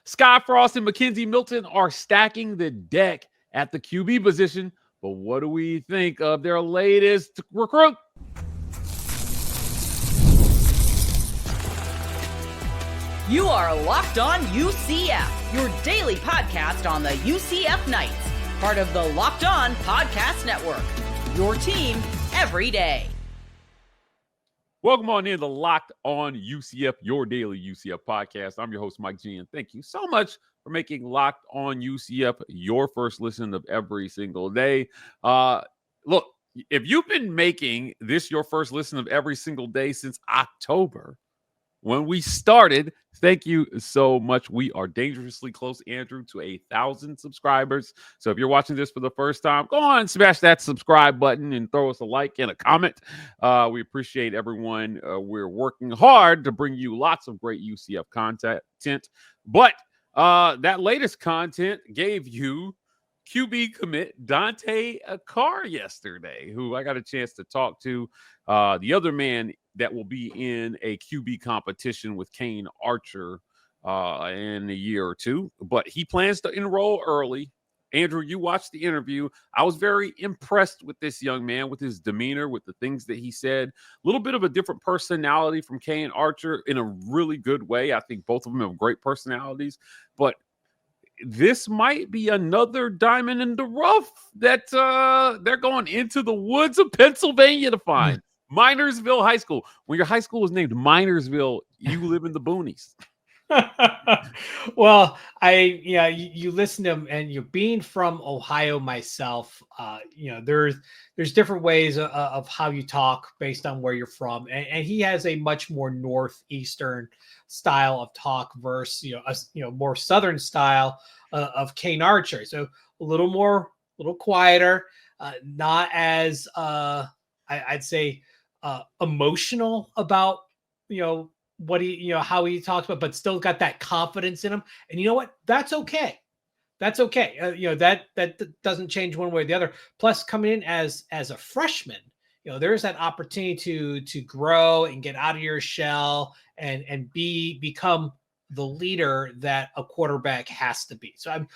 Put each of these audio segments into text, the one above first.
Frost and Mackenzie Milton are stacking the deck at the QB position. But what do we think of their latest recruit? You are Locked On UCF, your daily podcast on the UCF Knights, part of the Locked On Podcast Network, your team every day. Welcome on in to Locked On UCF, your daily UCF podcast. I'm your host, Mike G, and thank you so much for making Locked On UCF your first listen of every single day. Look, if you've been making this your first listen of every single day since October, when we started, thank you so much. We are dangerously close, Andrew, to 1,000 subscribers. So if you're watching this for the first time, go on, smash that subscribe button and throw us a like and a comment. We appreciate everyone. We're working hard to bring you lots of great UCF content. But that latest content gave you QB commit Dante Carr yesterday, who I got a chance to talk to. The other man that will be in a QB competition with Kane Archer in a year or two, but he plans to enroll early. Andrew, you watched the interview. I was very impressed with this young man, with his demeanor, with the things that he said. A little bit of a different personality from Kane Archer in a really good way. I think both of them have great personalities, but this might be another diamond in the rough that they're going into the woods of Pennsylvania to find. Minersville High School. When your high school is named Minersville, you live in the boonies. Well, you listen to him, and you're being from Ohio myself. There's different ways of how you talk based on where you're from, and he has a much more northeastern style of talk versus more southern style of Kane Archer. So a little quieter, not as I'd say emotional about what how he talks about, but still got that confidence in him. And you know what? That's okay. That's okay. That doesn't change one way or the other. Plus, coming in as a freshman, there's that opportunity to grow and get out of your shell and become the leader that a quarterback has to be. So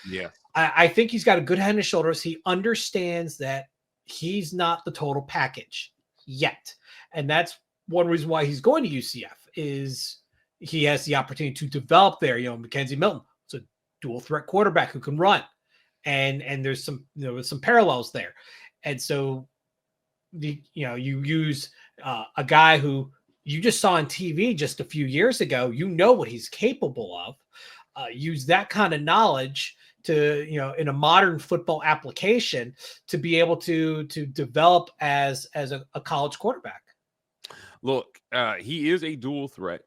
I think he's got a good head on his shoulders. He understands that he's not the total package yet, and that's one reason why he's going to UCF. Is he has the opportunity to develop there. McKenzie Milton, it's a dual threat quarterback who can run, and there's some parallels there. And so you use a guy who you just saw on TV just a few years ago. What he's capable of. Use that kind of knowledge to in a modern football application to be able to develop as a college quarterback. Look, he is a dual threat.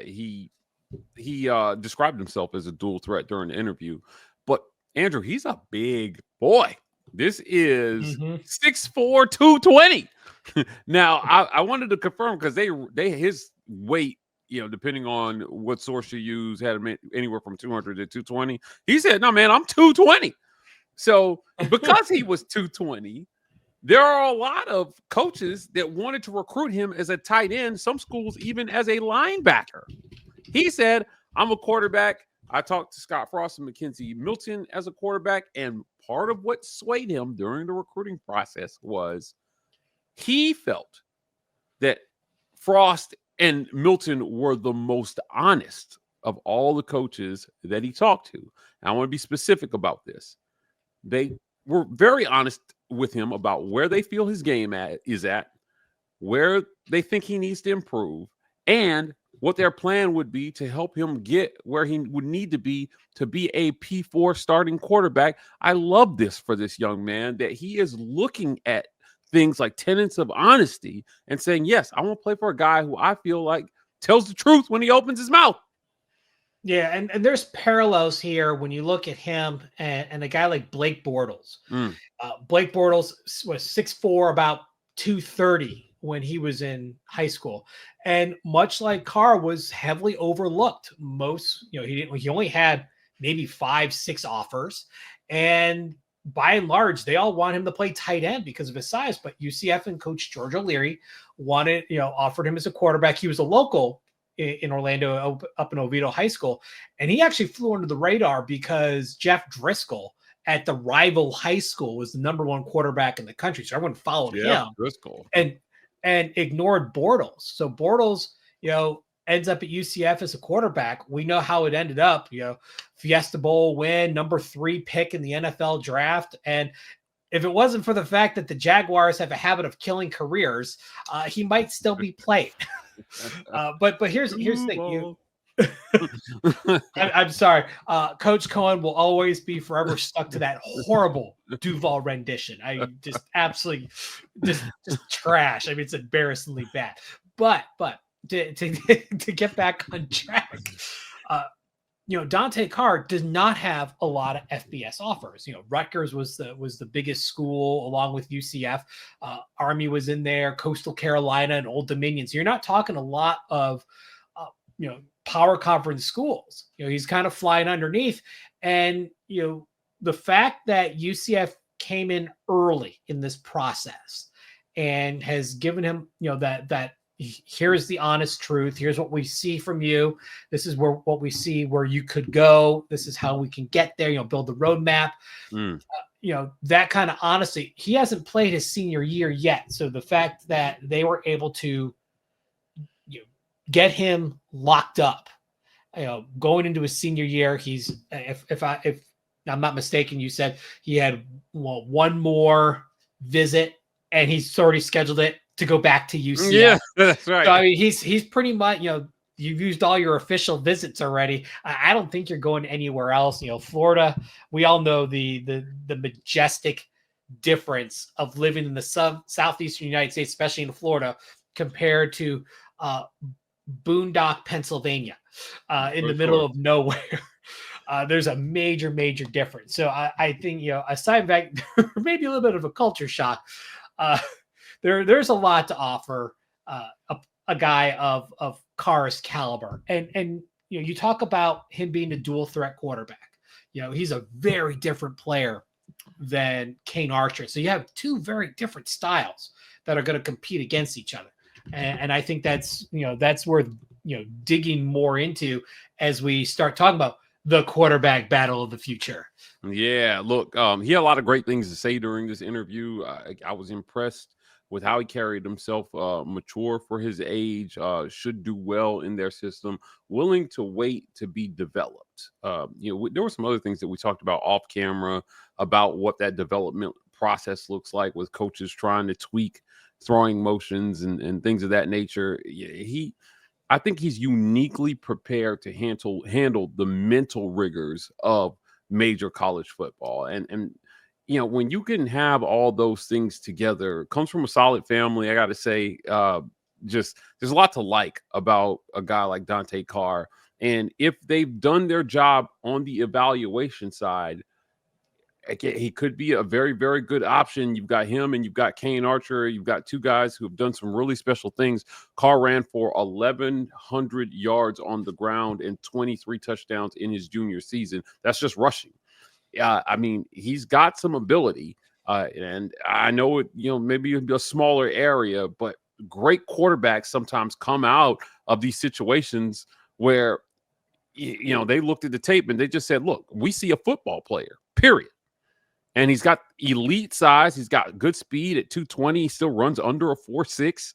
He described himself as a dual threat during the interview. But, Andrew, he's a big boy. This is 6'4", 220. Now, I wanted to confirm because his weight, depending on what source you use, had him anywhere from 200 to 220. He said, no, man, I'm 220. So, because he was 220, there are a lot of coaches that wanted to recruit him as a tight end, some schools even as a linebacker. He said, I'm a quarterback. I talked to Frost and Mackenzie Milton as a quarterback, and part of what swayed him during the recruiting process was he felt that Frost and Milton were the most honest of all the coaches that he talked to. And I want to be specific about this. They were very honest with him about where they feel his game is at, where they think he needs to improve, and what their plan would be to help him get where he would need to be a P4 starting quarterback. I love this for this young man, that he is looking at things like tenets of honesty and saying, yes, I want to play for a guy who I feel like tells the truth when he opens his mouth. Yeah, and there's parallels here when you look at him and a guy like Blake Bortles. Blake Bortles was 6'4", about 230 when he was in high school. And much like Carr, was heavily overlooked. He only had maybe 5-6 offers. And by and large, they all want him to play tight end because of his size. But UCF and Coach George O'Leary offered him as a quarterback. He was a local in Orlando, up in Oviedo High School. And he actually flew under the radar because Jeff Driscoll at the rival high school was the #1 quarterback in the country. So everyone followed him. Driscoll. And ignored Bortles. So Bortles, ends up at UCF as a quarterback. We know how it ended up, Fiesta Bowl win, #3 pick in the NFL draft. And if it wasn't for the fact that the Jaguars have a habit of killing careers, he might still be playing. But here's the thing. I'm sorry. Coach Cohen will always be forever stuck to that horrible Duval rendition. I just absolutely just trash. I mean, it's embarrassingly bad. But to get back on track, Dante Carr does not have a lot of FBS offers. Rutgers was the biggest school along with UCF. Army was in there, Coastal Carolina, and Old Dominion. So you're not talking a lot of power conference schools. He's kind of flying underneath. And the fact that UCF came in early in this process and has given him that here's the honest truth, here's what we see from you, this is what we see where you could go, this is how we can get there, build the roadmap. That kind of honesty. He hasn't played his senior year yet, so the fact that they were able to get him locked up, going into his senior year. He's, if I'm not mistaken, you said he had one more visit and he's already scheduled it to go back to UCF. Yeah, that's right. So, I mean, he's pretty much, you've used all your official visits already. I don't think you're going anywhere else. Florida, we all know the majestic difference of living in the southeastern United States, especially in Florida, compared to Boondock, Pennsylvania, in the middle of nowhere. There's a major difference. So I think, aside from that, maybe a little bit of a culture shock. There's a lot to offer a guy of Carr's caliber. And you talk about him being a dual threat quarterback. He's a very different player than Kane Archer. So you have two very different styles that are going to compete against each other. And I think that's worth, digging more into as we start talking about the quarterback battle of the future. Yeah, look, he had a lot of great things to say during this interview. I was impressed with how he carried himself, mature for his age, should do well in their system, willing to wait to be developed. There were some other things that we talked about off camera about what that development process looks like with coaches trying to tweak throwing motions and things of that nature. I think he's uniquely prepared to handle the mental rigors of major college football. And when you can have all those things together, comes from a solid family. I got to say, just there's a lot to like about a guy like Dante Carr. And if they've done their job on the evaluation side, again, he could be a very, very good option. You've got him and you've got Kane Archer. You've got two guys who have done some really special things. Carr ran for 1,100 yards on the ground and 23 touchdowns in his junior season. That's just rushing. I mean, he's got some ability. And I know it, maybe a smaller area, but great quarterbacks sometimes come out of these situations where, they looked at the tape and they just said, look, we see a football player, period. And he's got elite size. He's got good speed at 220. He still runs under a 4.6.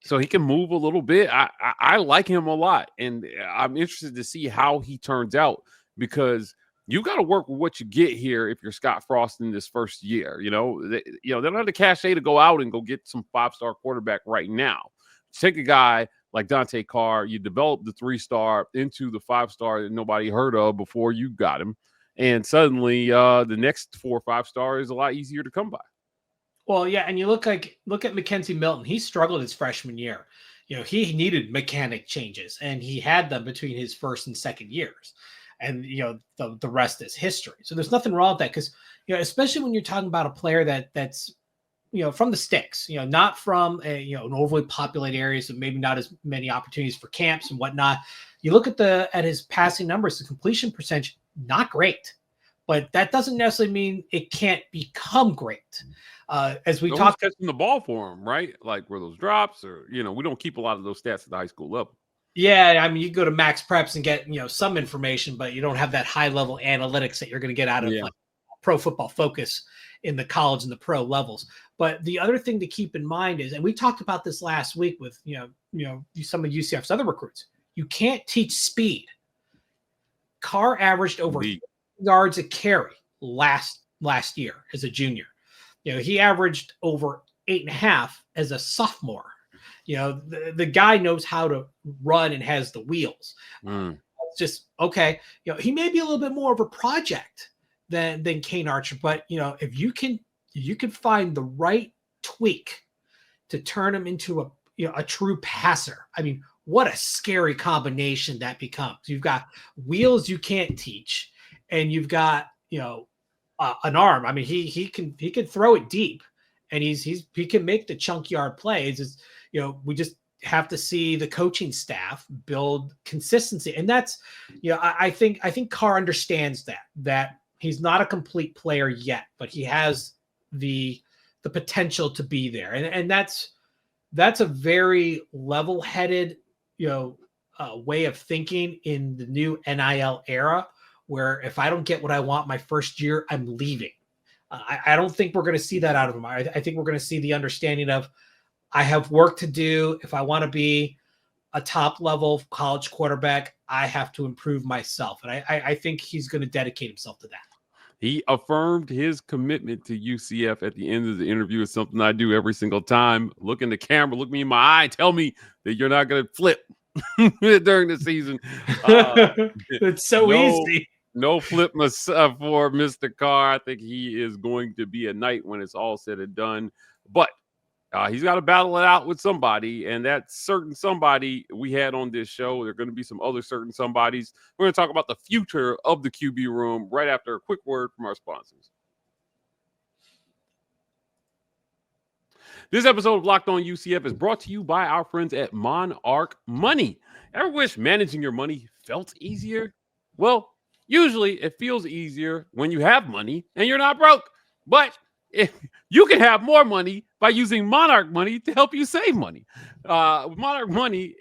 So he can move a little bit. I like him a lot. And I'm interested to see how he turns out, because you got to work with what you get here if you're Scott Frost in this first year. They don't have the cachet to go out and go get some 5-star quarterback right now. Take a guy like Dante Carr, you develop the 3-star into the 5-star that nobody heard of before you got him. And suddenly the next 4 or 5-star is a lot easier to come by. Well, yeah. And you look at McKenzie Milton. He struggled his freshman year. He needed mechanic changes, and he had them between his first and second years. And, the rest is history. So there's nothing wrong with that, because, especially when you're talking about a player that's, from the sticks, not from an overly populated area, so maybe not as many opportunities for camps and whatnot. You look at his passing numbers, the completion percentage, not great, but that doesn't necessarily mean it can't become great. As we talked, catching the ball for him, right? Like, were those drops, or we don't keep a lot of those stats at the high school level. Yeah, I mean, you go to Max Preps and get some information, but you don't have that high level analytics that you're going to get out of like Pro Football Focus in the college and the pro levels. But the other thing to keep in mind is, and we talked about this last week with some of UCF's other recruits, you can't teach speed. Carr averaged over 50 yards a carry last year as a junior. He averaged over 8.5 as a sophomore. The guy knows how to run and has the wheels. It's just okay. He may be a little bit more of a project than Kane Archer, but if you can find the right tweak to turn him into a true passer. I mean, what a scary combination that becomes. You've got wheels you can't teach, and you've got an arm. I mean, he can throw it deep, and he can make the chunk yard plays. We just have to see the coaching staff build consistency. And that's, I think Carr understands that he's not a complete player yet, but he has the potential to be there. And that's a very level-headed, way of thinking in the new NIL era, where if I don't get what I want my first year, I'm leaving. I don't think we're going to see that out of him. I think we're going to see the understanding of, I have work to do. If I want to be a top level college quarterback, I have to improve myself. And I think he's going to dedicate himself to that. He affirmed his commitment to UCF at the end of the interview. It's something I do every single time. Look in the camera, look me in my eye, tell me that you're not going to flip during the season. It's so easy. No flip for Mr. Carr. I think he is going to be a knight when it's all said and done. But he's got to battle it out with somebody, and that certain somebody we had on this show. There are going to be some other certain somebodies. We're going to talk about the future of the QB room right after a quick word from our sponsors. This episode of Locked On UCF is brought to you by our friends at Monarch Money. Ever wish managing your money felt easier? Well, usually it feels easier when you have money and you're not broke. But if you can have more money by using Monarch Money to help you save money. With Monarch Money,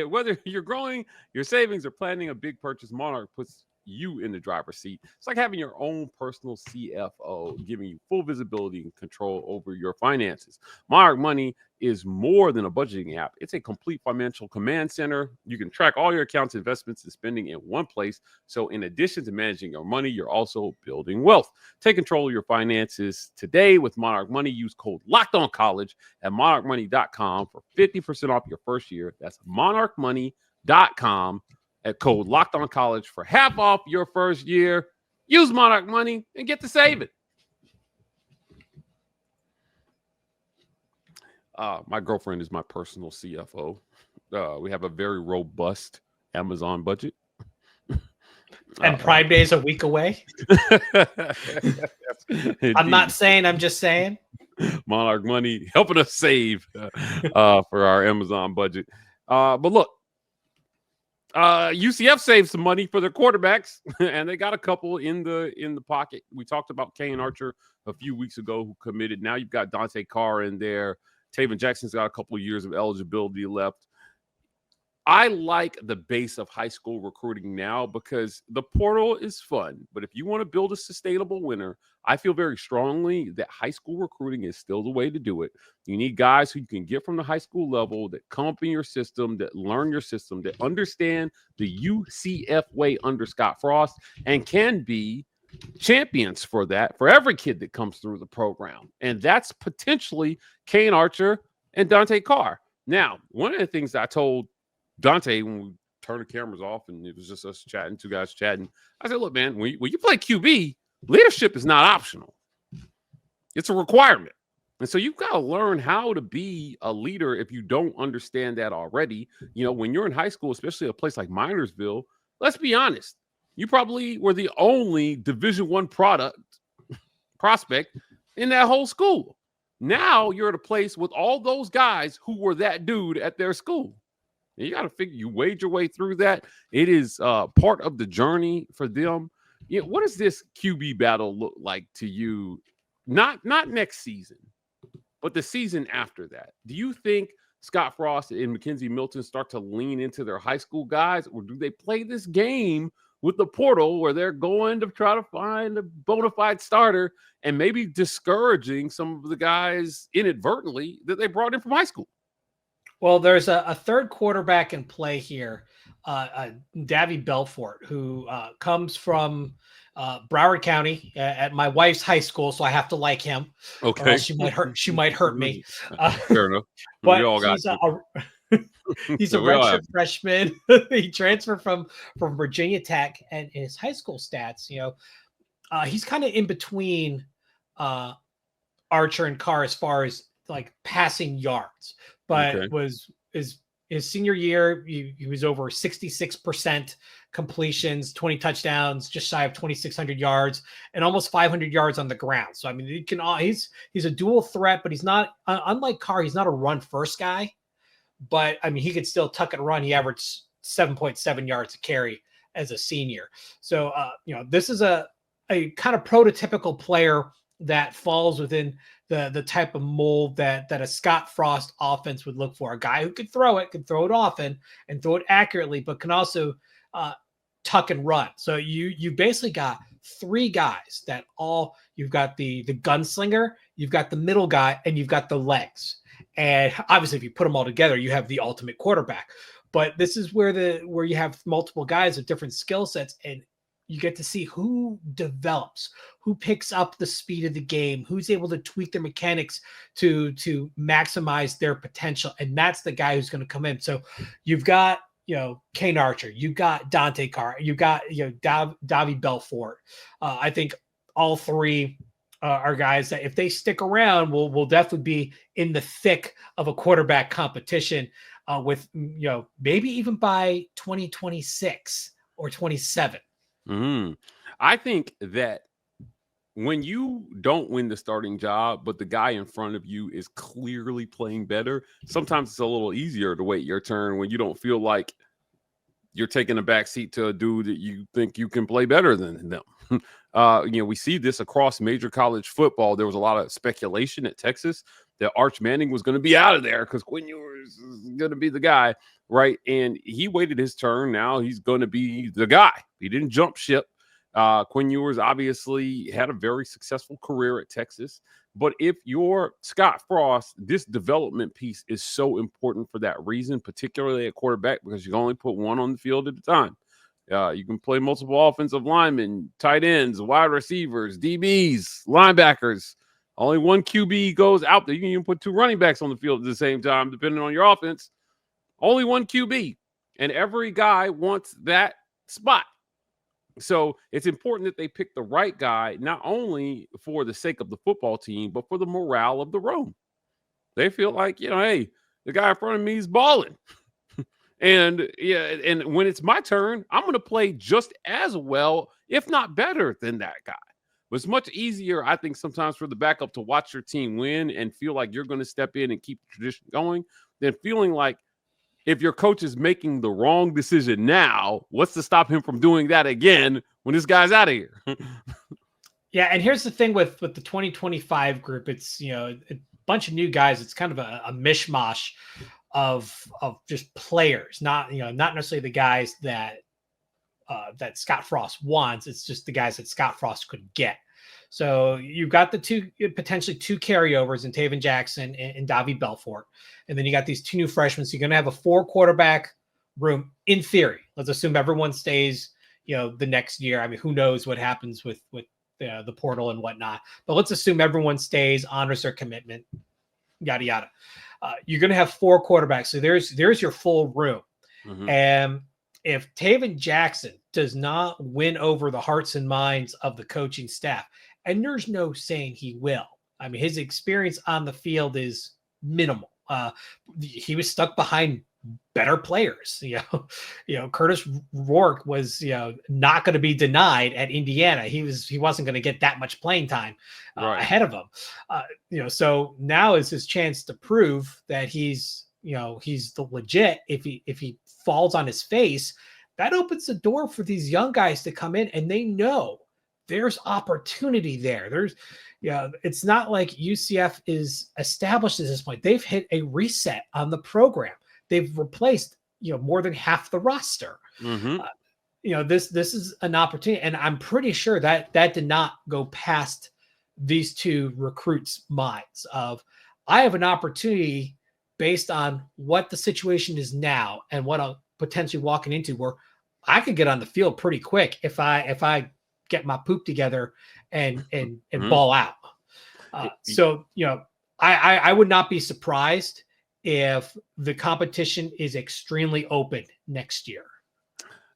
whether you're growing your savings or planning a big purchase, Monarch puts you in the driver's seat. It's like having your own personal CFO, giving you full visibility and control over your finances. Monarch Money is more than a budgeting app. It's a complete financial command center. You can track all your accounts, investments, and spending in one place. So in addition to managing your money, you're also building wealth. Take control of your finances today with Monarch Money. Use code LOCKEDONCollege at monarchmoney.com for 50% off your first year. That's monarchmoney.com at code LOCKEDONCollege for half off your first year. Use Monarch Money and get to save it. My girlfriend is my personal CFO. We have a very robust Amazon budget. And Prime Day is a week away. I'm not saying, I'm just saying. Monarch Money helping us save for our Amazon budget. But look, UCF saved some money for their quarterbacks, and they got a couple in the pocket. We talked about Kane Archer a few weeks ago who committed. Now you've got Dante Carr in there. Tayven Jackson's got a couple of years of eligibility left. I like the base of high school recruiting now because the portal is fun. But if you want to build a sustainable winner, I feel very strongly that high school recruiting is still the way to do it. You need guys who you can get from the high school level that come up in your system, that learn your system, that understand the UCF way under Scott Frost and can be champions for that, for every kid that comes through the program. And that's potentially Kane Archer and Dante Carr. Now, one of the things I told Dante when we turned the cameras off and it was just us chatting, two guys chatting, I said, look, man, when you play QB, leadership is not optional. It's a requirement. And so you've got to learn how to be a leader if you don't understand that already. You know, when you're in high school, especially a place like Minersville, let's be honest, you probably were the only Division I prospect in that whole school. Now you're at a place with all those guys who were that dude at their school. And you got to figure, you wade your way through that. It is part of the journey for them. You know, what does this QB battle look like to you? Not next season, but the season after that. Do you think Scott Frost and McKenzie Milton start to lean into their high school guys, or do they play this game with the portal where they're going to try to find a bona fide starter and maybe discouraging some of the guys inadvertently that they brought in from high school? Well, there's a third quarterback in play here, Davy Belfort, who comes from Broward County at my wife's high school, so I have to like him. Okay, or else she might hurt me. Fair enough. But we all got he's a redshirt freshman. He transferred from Virginia Tech, and his high school stats, he's kind of in between Archer and Carr as far as like passing yards, but his senior year, he was over 66% completions, 20 touchdowns, just shy of 2,600 yards, and almost 500 yards on the ground. So I mean, he's a dual threat, but he's not, unlike Carr, he's not a run first guy. But I mean, he could still tuck and run. He averaged 7.7 yards a carry as a senior. So this is a kind of prototypical player that falls within the type of mold that a Scott Frost offense would look for. A guy who could throw it often and throw it accurately, but can also tuck and run. So you basically got three guys that you've got the gunslinger, you've got the middle guy, and you've got the legs. And obviously, if you put them all together, you have the ultimate quarterback. But this is where you have multiple guys with different skill sets, and you get to see who develops, who picks up the speed of the game, who's able to tweak their mechanics to maximize their potential. And that's the guy who's going to come in. So you've got, Kane Archer, you've got Dante Carr, you've got, Davy Belfort. I think all three are guys that if they stick around, will definitely be in the thick of a quarterback competition with, maybe even by 2026 or 27. Mm-hmm. I think that when you don't win the starting job, but the guy in front of you is clearly playing better, sometimes it's a little easier to wait your turn when you don't feel like you're taking a back seat to a dude that you think you can play better than them. We see this across major college football. There was a lot of speculation at Texas that Arch Manning was going to be out of there because Quinn Ewers is going to be the guy, right? And he waited his turn. Now he's going to be the guy. He didn't jump ship. Quinn Ewers obviously had a very successful career at Texas. But if you're Scott Frost, this development piece is so important for that reason, particularly at quarterback, because you can only put one on the field at a time. You can play multiple offensive linemen, tight ends, wide receivers, DBs, linebackers. Only one QB goes out there. You can even put two running backs on the field at the same time, depending on your offense. Only one QB. And every guy wants that spot. So it's important that they pick the right guy, not only for the sake of the football team, but for the morale of the room. They feel like, hey, the guy in front of me is balling. And when it's my turn, I'm going to play just as well, if not better than that guy. But it's much easier, I think, sometimes for the backup to watch your team win and feel like you're going to step in and keep the tradition going than feeling like if your coach is making the wrong decision now, what's to stop him from doing that again when this guy's out of here? Yeah, and here's the thing with the 2025 group. It's, a bunch of new guys. It's kind of a mishmash of just players, not necessarily the guys that Scott Frost wants. It's just the guys that Scott Frost could get. So you've got potentially two carryovers in Tayven Jackson and Davy Belfort. And then you got these two new freshmen. So you're going to have a 4 quarterback room in theory. Let's assume everyone stays, the next year. I mean, who knows what happens with the portal and whatnot, but let's assume everyone stays, honors their commitment, yada, yada. You're going to have 4 quarterbacks. So there's your full room. Mm-hmm. And if Tayven Jackson does not win over the hearts and minds of the coaching staff, and there's no saying he will. I mean, his experience on the field is minimal. He was stuck behind better players. Curtis Rourke was, not going to be denied at Indiana. He wasn't going to get that much playing time ahead of him. So now is his chance to prove that he's the legit. If he falls on his face, that opens the door for these young guys to come in, and they know there's opportunity there. it's not like UCF is established at this point. They've hit a reset on the program. They've replaced, more than half the roster. Mm-hmm. This is an opportunity, and I'm pretty sure that did not go past these two recruits' minds of, I have an opportunity based on what the situation is now and what I'm potentially walking into, where I could get on the field pretty quick if I get my poop together and ball out. So I would not be surprised if the competition is extremely open next year.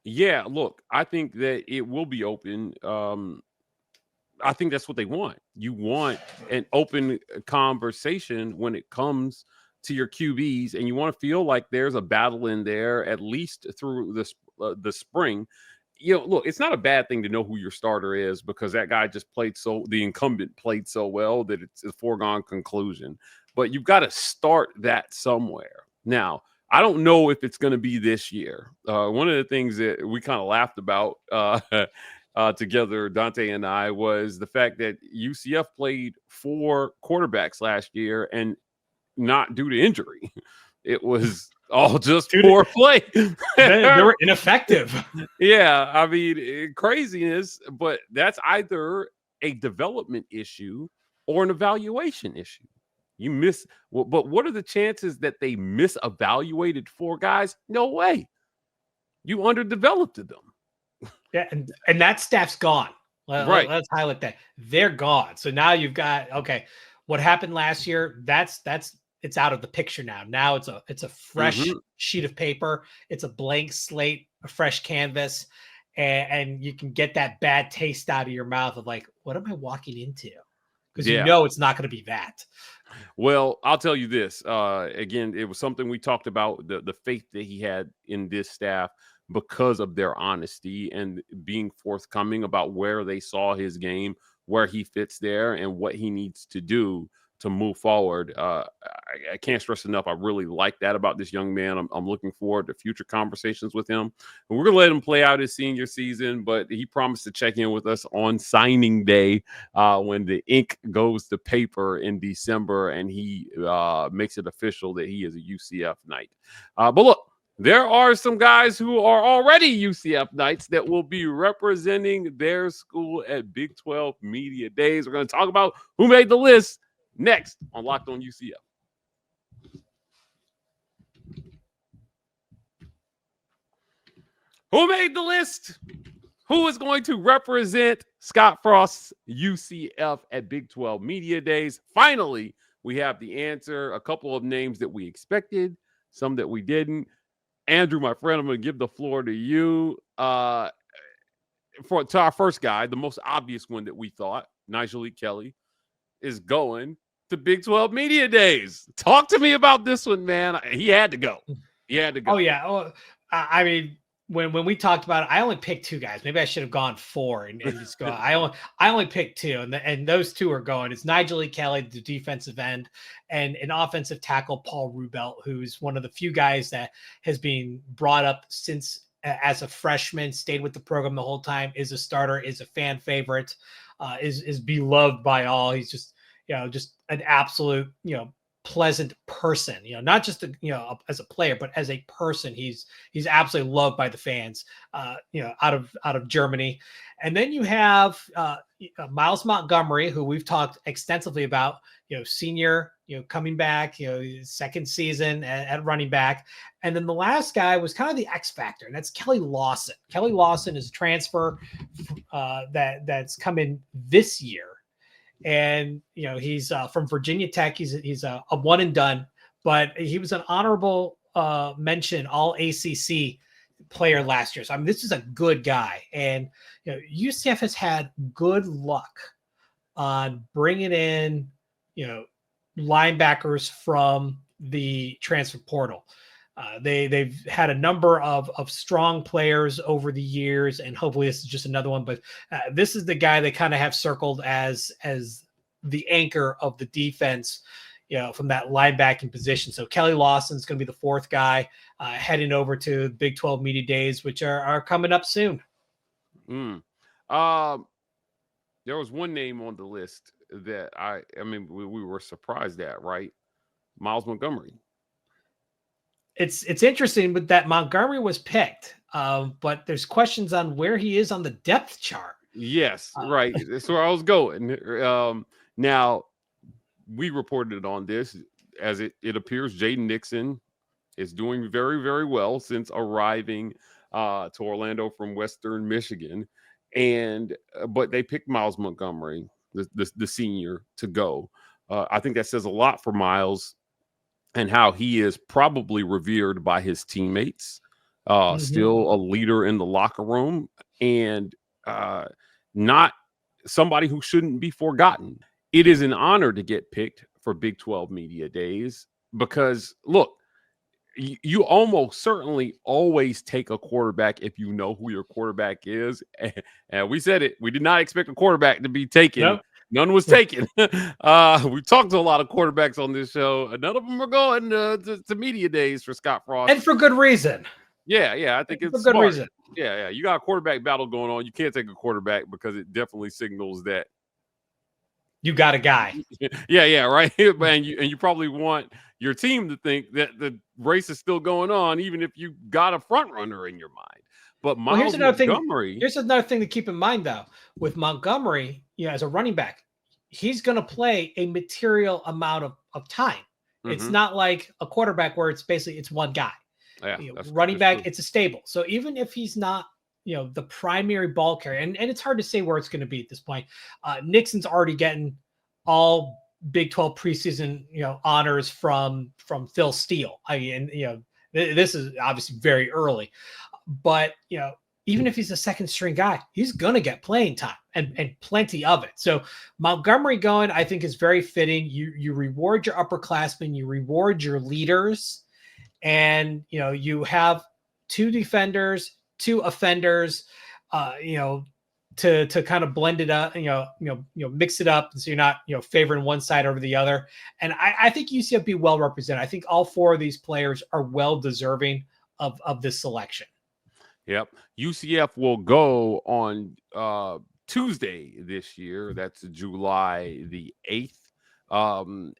Yeah, look, I think that it will be open. I think that's what they want. You want an open conversation when it comes to your QBs, and you want to feel like there's a battle in there at least through the spring. Look, it's not a bad thing to know who your starter is, because that guy just the incumbent played so well that it's a foregone conclusion. But you've got to start that somewhere. Now, I don't know if it's going to be this year. One of the things that we kind of laughed about together, Dante and I, was the fact that UCF played 4 quarterbacks last year, and not due to injury. It was all just poor play. They were ineffective. Yeah, I mean, craziness, but that's either a development issue or an evaluation issue. But what are the chances that they misevaluated 4 guys? No way. You underdeveloped them. Yeah, and that staff's gone. Right. Let's highlight that. They're gone. So now you've got, okay, what happened last year, it's out of the picture now. Now it's a fresh sheet of paper. It's a blank slate, a fresh canvas, and you can get that bad taste out of your mouth of like, what am I walking into? Because it's not going to be that. Well, I'll tell you this. Again, it was something we talked about, the faith that he had in this staff because of their honesty and being forthcoming about where they saw his game, where he fits there, and what he needs to do to move forward. I can't stress enough. I really like that about this young man. I'm looking forward to future conversations with him. And we're going to let him play out his senior season, but he promised to check in with us on signing day when the ink goes to paper in December, and he makes it official that he is a UCF Knight. But look, there are some guys who are already UCF Knights that will be representing their school at Big 12 Media Days. We're going to talk about who made the list next on Locked On UCF. Who made the list? Who is going to represent Scott Frost's UCF at Big 12 Media Days? Finally, we have the answer. A couple of names that we expected, some that we didn't. Andrew, my friend, I'm going to give the floor to you. To our first guy, the most obvious one that we thought, Nigel Kelly, is going to Big 12 Media Days. Talk to me about this one, man. He had to go. Oh, yeah. Oh, I mean, when we talked about it, I only picked 2 guys. Maybe I should have gone 4 and just go. I only picked 2, and those 2 are going. It's Nigel Kelly, the defensive end, and an offensive tackle, Paul Rubelt, who's one of the few guys that has been brought up since as a freshman, stayed with the program the whole time, is a starter, is a fan favorite, is beloved by all. He's just an absolute, pleasant person, not just as a player, but as a person. He's absolutely loved by the fans, out of Germany. And then you have Miles Montgomery, who we've talked extensively about, senior, coming back, second season at running back. And then the last guy was kind of the X factor, and that's Kelly Lawson. Kelly Lawson is a transfer that's come in this year. And, he's from Virginia Tech. He's a one and done, but he was an honorable mention all ACC player last year. So, I mean, this is a good guy. And, UCF has had good luck on bringing in, linebackers from the transfer portal. They've had a number of strong players over the years, and hopefully this is just another one. But this is the guy they kind of have circled as the anchor of the defense, from that linebacking position. So Kelly Lawson's going to be the 4th guy heading over to Big 12 Media Days, which are coming up soon. There was one name on the list that we were surprised at, right? Miles Montgomery. It's interesting, but that Montgomery was picked, but there's questions on where he is on the depth chart. Yes, right. That's where I was going. Now, we reported on this as it appears Jaden Nixon is doing very, very well since arriving to Orlando from Western Michigan. But they picked Miles Montgomery, the senior, to go. I think that says a lot for Miles and how he is probably revered by his teammates, still a leader in the locker room, and not somebody who shouldn't be forgotten. It is an honor to get picked for Big 12 Media Days because, look, you almost certainly always take a quarterback if you know who your quarterback is. And we said it. We did not expect a quarterback to be taken. Nope. None was taken. We talked to a lot of quarterbacks on this show. None of them are going to media days for Scott Frost. And for good reason. Yeah. I think it's for good smart. reason. Yeah. You got a quarterback battle going on. You can't take a quarterback because it definitely signals that you got a guy. Yeah, right. And you probably want your team to think that the race is still going on, even if you got a front runner in your mind. But Miles Montgomery. Here's another thing to keep in mind, though. With Montgomery, as a running back, he's going to play a material amount of time. Mm-hmm. It's not like a quarterback where it's one guy. Yeah, running back, true. It's a stable. So even if he's not, the primary ball carrier, and it's hard to say where it's going to be at this point. Nixon's already getting all Big 12 preseason, honors from Phil Steele. I mean, this is obviously very early, but even if he's a second string guy, he's going to get playing time and plenty of it. So Montgomery going, I think, is very fitting. You reward your upperclassmen, you reward your leaders, and you have two defenders, two offenders, to kind of blend it up, mix it up, so you're not favoring one side over the other. And I think UCF be well represented. I think all four of these players are well deserving of this selection. Yep. UCF will go on Tuesday this year. That's July the 8th.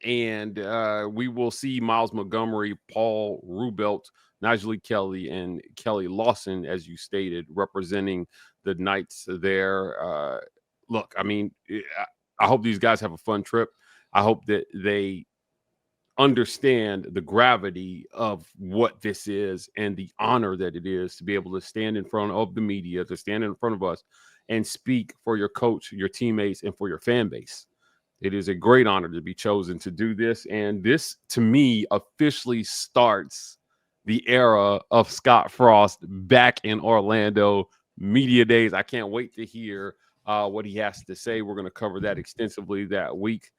And we will see Miles Montgomery, Paul Rubelt, Najee Kelly, and Kelly Lawson, as you stated, representing the Knights there. Look, I mean, I hope these guys have a fun trip. I hope that they understand the gravity of what this is and the honor that it is to be able to stand in front of the media, to stand in front of us and speak for your coach, your teammates, and for your fan base. It is a great honor to be chosen to do this. And this, to me, officially starts the era of Scott Frost back in Orlando media days. I can't wait to hear what he has to say. We're going to cover that extensively that week.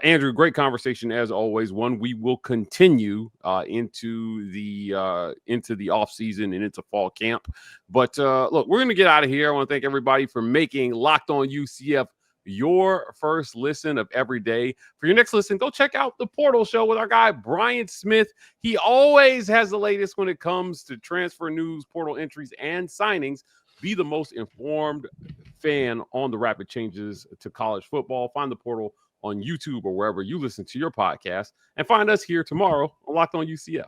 Andrew, great conversation as always. One we will continue into the off season and into fall camp. But look, we're going to get out of here. I want to thank everybody for making Locked On UCF your first listen of every day. For your next listen, go check out the Portal Show with our guy Brian Smith. He always has the latest when it comes to transfer news, portal entries, and signings. Be the most informed fan on the rapid changes to college football. Find the Portal on YouTube or wherever you listen to your podcast, and find us here tomorrow on Locked On UCF.